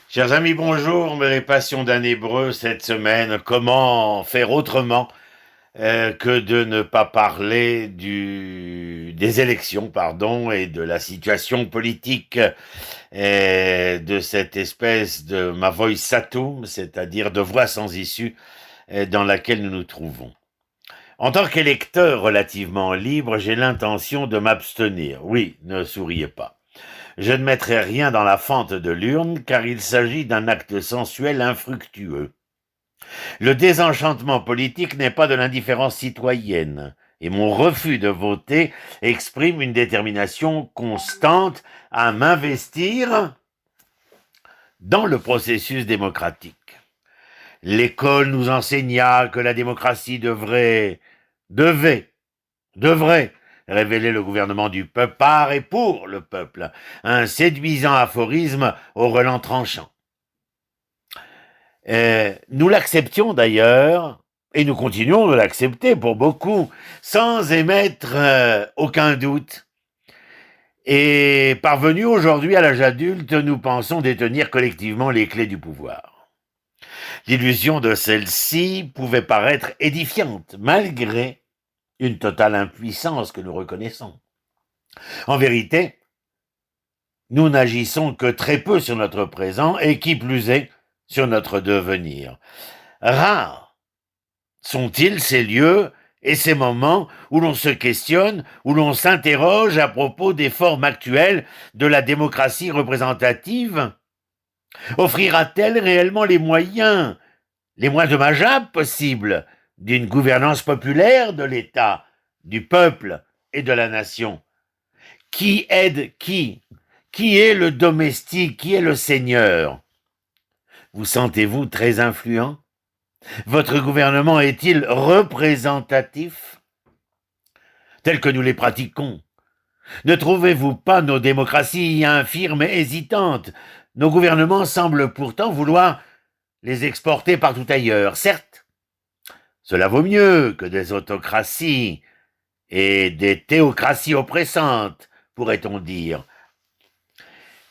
Chers amis, bonjour. Mes passions d'un hébreu cette semaine. Comment faire autrement que de ne pas parler des élections, pardon, et de la situation politique de cette espèce de Mavoï Satoum, c'est-à-dire de voie sans issue dans laquelle nous nous trouvons. En tant qu'électeur relativement libre, j'ai l'intention de m'abstenir. Oui, ne souriez pas. Je ne mettrai rien dans la fente de l'urne car il s'agit d'un acte sensuel infructueux. Le désenchantement politique n'est pas de l'indifférence citoyenne et mon refus de voter exprime une détermination constante à m'investir dans le processus démocratique. L'école nous enseigna que la démocratie devait révéler le gouvernement du peuple par et pour le peuple, un séduisant aphorisme au relent tranchant. Nous l'acceptions d'ailleurs, et nous continuons de l'accepter pour beaucoup, sans émettre aucun doute. Et parvenus aujourd'hui à l'âge adulte, nous pensons détenir collectivement les clés du pouvoir. L'illusion de celle-ci pouvait paraître édifiante, malgré une totale impuissance que nous reconnaissons. En vérité, nous n'agissons que très peu sur notre présent et qui plus est, sur notre devenir. Rares sont-ils ces lieux et ces moments où l'on se questionne, où l'on s'interroge à propos des formes actuelles de la démocratie représentative? Offrira-t-elle réellement les moyens dommageables possibles d'une gouvernance populaire de l'État, du peuple et de la nation? Qui aide qui? Qui est le domestique? Qui est le seigneur? Vous sentez-vous très influent? Votre gouvernement est-il représentatif tel que nous les pratiquons? Ne trouvez-vous pas nos démocraties infirmes et hésitantes? Nos gouvernements semblent pourtant vouloir les exporter partout ailleurs. Certes, cela vaut mieux que des autocraties et des théocraties oppressantes, pourrait-on dire.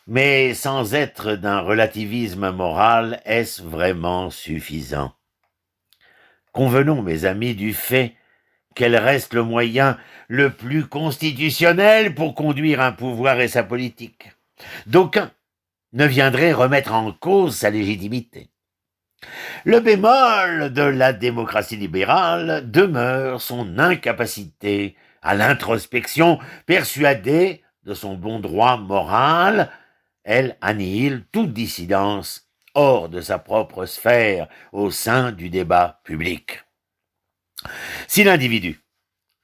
Mais sans être d'un relativisme moral, est-ce vraiment suffisant? Convenons, mes amis, du fait qu'elle reste le moyen le plus constitutionnel pour conduire un pouvoir et sa politique. D'aucuns ne viendraient remettre en cause sa légitimité. Le bémol de la démocratie libérale demeure son incapacité à l'introspection, persuadée de son bon droit moral. Elle annihile toute dissidence hors de sa propre sphère au sein du débat public. Si l'individu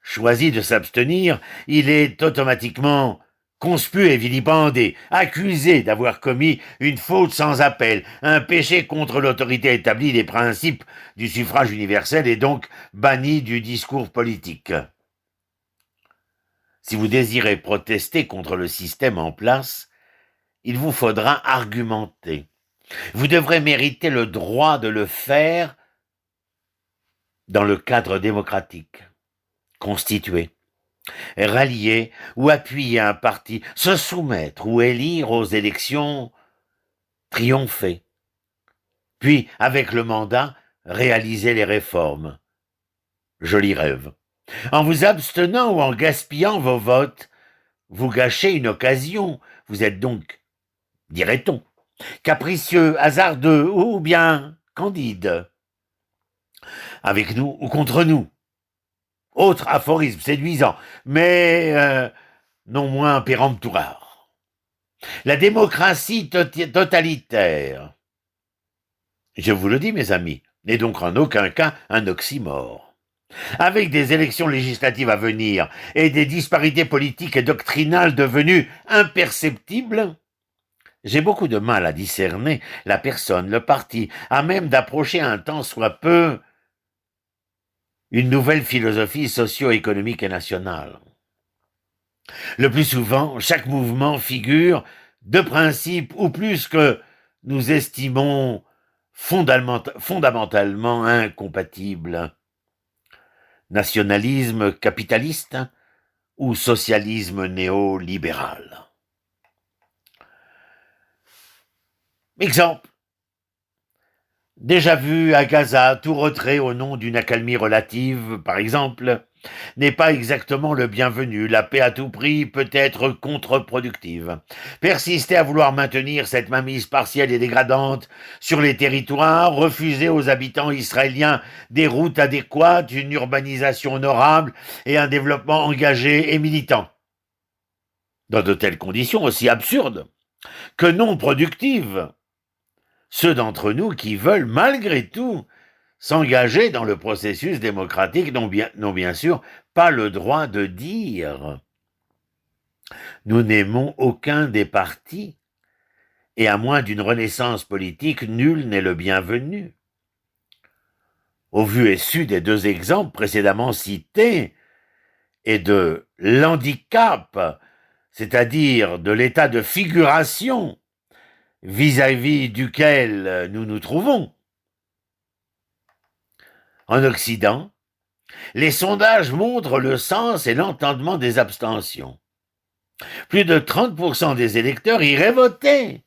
choisit de s'abstenir, il est automatiquement conspu et vilipendé, accusé d'avoir commis une faute sans appel, un péché contre l'autorité établie des principes du suffrage universel et donc banni du discours politique. Si vous désirez protester contre le système en place, il vous faudra argumenter. Vous devrez mériter le droit de le faire dans le cadre démocratique, constitué, rallier ou appuyer un parti, se soumettre ou élire aux élections, triompher, puis, avec le mandat, réaliser les réformes. Joli rêve. En vous abstenant ou en gaspillant vos votes, vous gâchez une occasion. Vous êtes donc, dirait-on, capricieux, hasardeux ou bien candide. Avec nous ou contre nous. Autre aphorisme séduisant, mais non moins péremptoire. La démocratie totalitaire, je vous le dis mes amis, n'est donc en aucun cas un oxymore. Avec des élections législatives à venir et des disparités politiques et doctrinales devenues imperceptibles, j'ai beaucoup de mal à discerner la personne, le parti, à même d'approcher un tant soit peu une nouvelle philosophie socio-économique et nationale. Le plus souvent, chaque mouvement figure de principes ou plus que nous estimons fondamentalement incompatibles. Nationalisme capitaliste ou socialisme néolibéral. Exemple. Déjà vu à Gaza, tout retrait au nom d'une accalmie relative, par exemple, n'est pas exactement le bienvenu. La paix à tout prix peut être contre-productive. Persister à vouloir maintenir cette mainmise partielle et dégradante sur les territoires, refuser aux habitants israéliens des routes adéquates, une urbanisation honorable et un développement engagé et militant. Dans de telles conditions aussi absurdes que non productives, ceux d'entre nous qui veulent malgré tout s'engager dans le processus démocratique n'ont bien sûr pas le droit de dire. Nous n'aimons aucun des partis, et à moins d'une renaissance politique, nul n'est le bienvenu. Au vu et su des deux exemples précédemment cités, et de l'handicap, c'est-à-dire de l'état de figuration vis-à-vis duquel nous nous trouvons, en Occident, les sondages montrent le sens et l'entendement des abstentions. Plus de 30% des électeurs iraient voter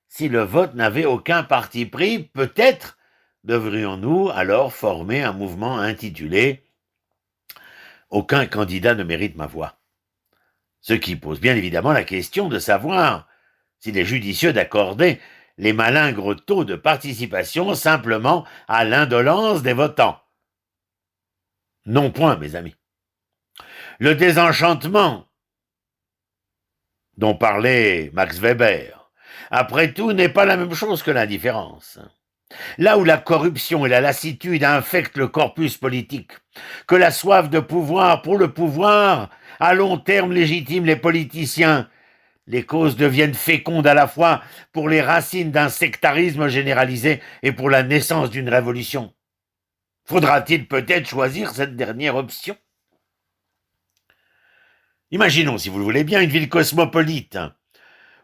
si le vote n'avait aucun parti pris. Peut-être devrions-nous alors former un mouvement intitulé « Aucun candidat ne mérite ma voix ». Ce qui pose bien évidemment la question de savoir s'il est judicieux d'accorder les malingres taux de participation simplement à l'indolence des votants. Non point, mes amis. Le désenchantement dont parlait Max Weber, après tout, n'est pas la même chose que l'indifférence. Là où la corruption et la lassitude infectent le corpus politique, que la soif de pouvoir pour le pouvoir, à long terme légitime les politiciens, les causes deviennent fécondes à la fois pour les racines d'un sectarisme généralisé et pour la naissance d'une révolution. Faudra-t-il peut-être choisir cette dernière option ? Imaginons, si vous le voulez bien, une ville cosmopolite,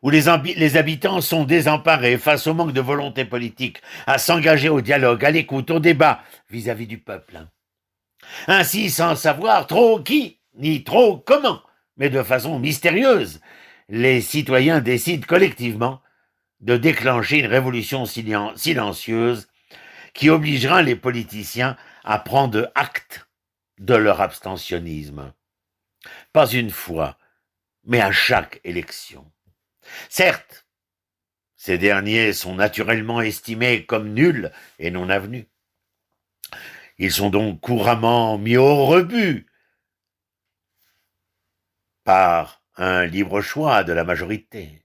où les habitants sont désemparés face au manque de volonté politique à s'engager au dialogue, à l'écoute, au débat vis-à-vis du peuple. Ainsi, sans savoir trop qui, ni trop comment, mais de façon mystérieuse, les citoyens décident collectivement de déclencher une révolution silencieuse qui obligera les politiciens à prendre acte de leur abstentionnisme. Pas une fois, mais à chaque élection. Certes, ces derniers sont naturellement estimés comme nuls et non avenus. Ils sont donc couramment mis au rebut par un libre choix de la majorité.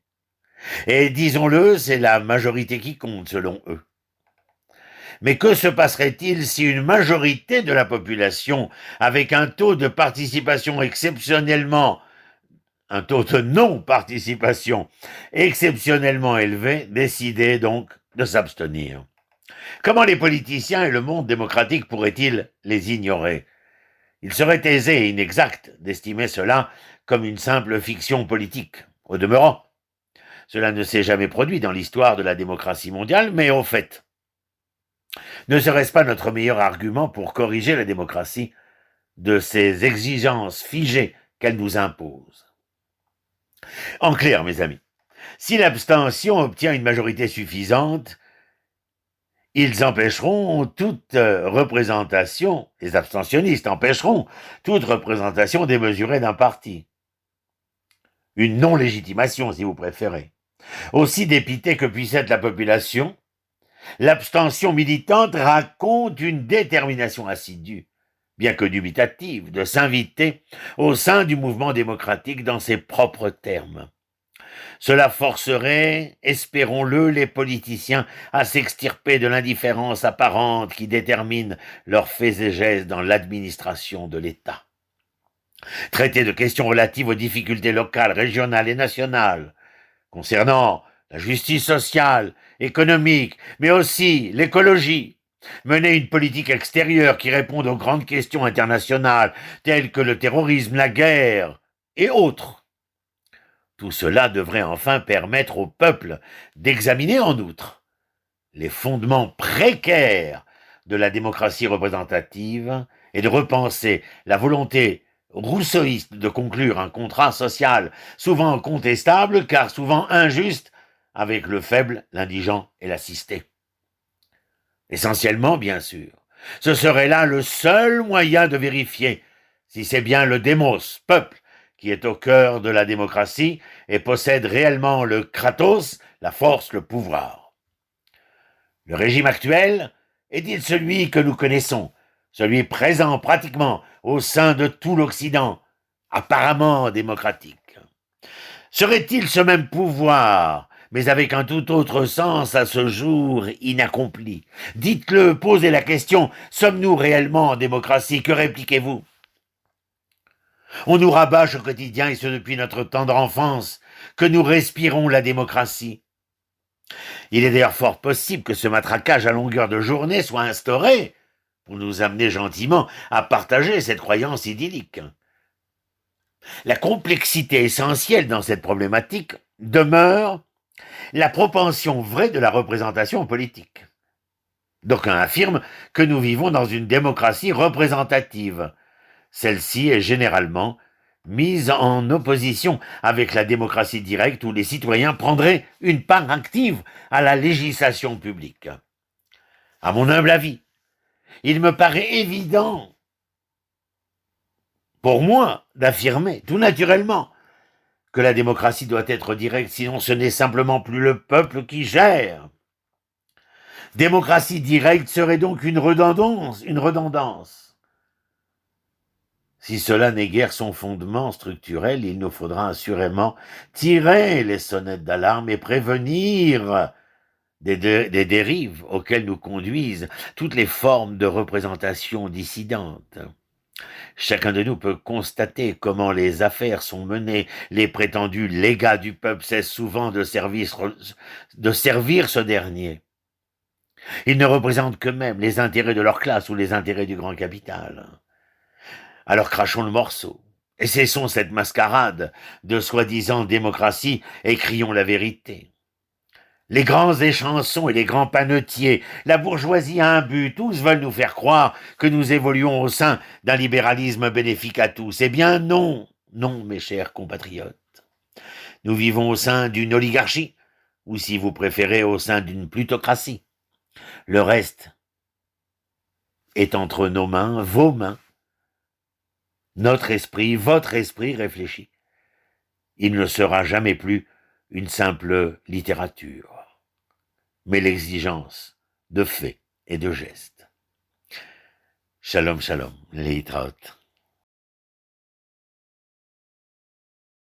Et disons-le, c'est la majorité qui compte selon eux. Mais que se passerait-il si une majorité de la population, avec un taux de participation un taux de non-participation exceptionnellement élevé, décidait donc de s'abstenir? Comment les politiciens et le monde démocratique pourraient-ils les ignorer? Il serait aisé et inexact d'estimer cela comme une simple fiction politique. Au demeurant, cela ne s'est jamais produit dans l'histoire de la démocratie mondiale, mais au fait, ne serait-ce pas notre meilleur argument pour corriger la démocratie de ces exigences figées qu'elle nous impose? En clair, mes amis, si l'abstention obtient une majorité suffisante, ils empêcheront toute représentation, les abstentionnistes empêcheront toute représentation démesurée d'un parti. Une non-légitimation, si vous préférez. Aussi dépitée que puisse être la population, l'abstention militante raconte une détermination assidue, bien que dubitative, de s'inviter au sein du mouvement démocratique dans ses propres termes. Cela forcerait, espérons-le, les politiciens à s'extirper de l'indifférence apparente qui détermine leurs faits et gestes dans l'administration de l'État. Traiter de questions relatives aux difficultés locales, régionales et nationales, concernant la justice sociale, économique, mais aussi l'écologie. Mener une politique extérieure qui réponde aux grandes questions internationales telles que le terrorisme, la guerre et autres. Tout cela devrait enfin permettre au peuple d'examiner en outre les fondements précaires de la démocratie représentative et de repenser la volonté rousseauiste de conclure un contrat social souvent contestable car souvent injuste avec le faible, l'indigent et l'assisté. Essentiellement, bien sûr. Ce serait là le seul moyen de vérifier si c'est bien le démos, peuple, qui est au cœur de la démocratie et possède réellement le kratos, la force, le pouvoir. Le régime actuel est-il celui que nous connaissons, celui présent pratiquement au sein de tout l'Occident, apparemment démocratique? Serait-il ce même pouvoir, mais avec un tout autre sens à ce jour inaccompli? Dites-le, posez la question, sommes-nous réellement en démocratie? Que répliquez-vous? On nous rabâche au quotidien, et ce depuis notre tendre enfance, que nous respirons la démocratie. Il est d'ailleurs fort possible que ce matraquage à longueur de journée soit instauré pour nous amener gentiment à partager cette croyance idyllique. La complexité essentielle dans cette problématique demeure la propension vraie de la représentation politique. D'aucuns affirment que nous vivons dans une démocratie représentative. Celle-ci est généralement mise en opposition avec la démocratie directe où les citoyens prendraient une part active à la législation publique. À mon humble avis, il me paraît évident pour moi d'affirmer tout naturellement que la démocratie doit être directe, sinon ce n'est simplement plus le peuple qui gère. Démocratie directe serait donc une redondance. Si cela n'est guère son fondement structurel, il nous faudra assurément tirer les sonnettes d'alarme et prévenir des dérives auxquelles nous conduisent toutes les formes de représentation dissidentes. Chacun de nous peut constater comment les affaires sont menées. Les prétendus légats du peuple cessent souvent de servir ce dernier. Ils ne représentent qu'eux-mêmes les intérêts de leur classe ou les intérêts du grand capital. Alors crachons le morceau et cessons cette mascarade de soi-disant démocratie et crions la vérité. Les grands échansons et les grands panetiers, la bourgeoisie a un but, tous veulent nous faire croire que nous évoluons au sein d'un libéralisme bénéfique à tous. Eh bien non, non mes chers compatriotes. Nous vivons au sein d'une oligarchie, ou si vous préférez au sein d'une plutocratie. Le reste est entre nos mains, vos mains. Notre esprit, votre esprit réfléchit. Il ne sera jamais plus une simple littérature, mais l'exigence de faits et de gestes. Shalom, shalom, les Hitraot.